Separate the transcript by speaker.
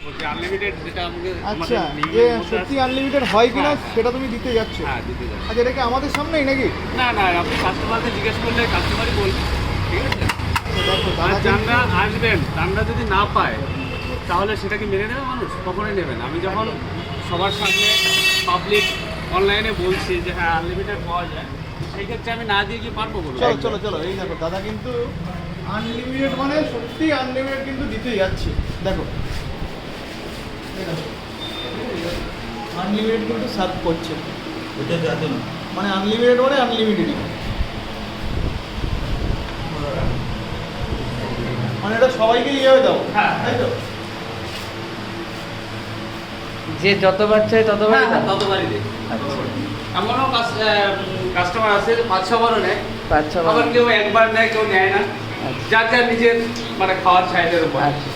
Speaker 1: বলছি আনলিমিটেড যেটা আমাদের
Speaker 2: আচ্ছা, যে সত্যি আনলিমিটেড হয় কিনা সেটা তুমি দিতে যাচ্ছ?
Speaker 1: হ্যাঁ দিতে যাচ্ছি।
Speaker 2: আচ্ছা, এটা কি আমাদের সামনেই নাকি?
Speaker 1: না না, আপনি কাস্টমারকে জিজ্ঞেস করলে কাস্টমারই বলবে, ঠিক আছে?
Speaker 2: দেখো
Speaker 1: আর
Speaker 2: দাদা
Speaker 1: যারা আসবেন তারা যদি না পায় তাহলে সেটা কি মেনে নেবে মানুষ? কখনোই নেবে না। আমি যখন সবার সামনে পাবলিক অনলাইনে বলছি যে হ্যাঁ আনলিমিটেড পাওয়া যায়, সেই ক্ষেত্রে আমি না দিয়ে কি পারবো বলুন?
Speaker 2: চলো চলো চলো, এই দেখো দাদা কিন্তু আনলিমিটেড মানে সত্যি আনলিমিটেড কিন্তু দিতে যাচ্ছে। দেখো আনলিমিটেড কিন্তু সার্ভ করছে,
Speaker 3: এটা যাতে না
Speaker 2: মানে আনলিমিটেড মানে আনলিমিটেডই, মানে এটা সবাইকে ইয়ে দাও,
Speaker 1: হ্যাঁ।
Speaker 2: তাই তো?
Speaker 4: যে যতবার চাই ততবার
Speaker 1: হ্যাঁ হ্যাঁ, ততবারই দেয়। এমনও কাস্টমার আছে 5-6বারও নেয়,
Speaker 4: 5-6
Speaker 1: আবার কেউ একবার নেয়, কেউ নেয় না।
Speaker 4: আচ্ছা।
Speaker 1: যার যার নিজের মানে খাওয়ার চাহিদার উপর।
Speaker 4: আচ্ছা।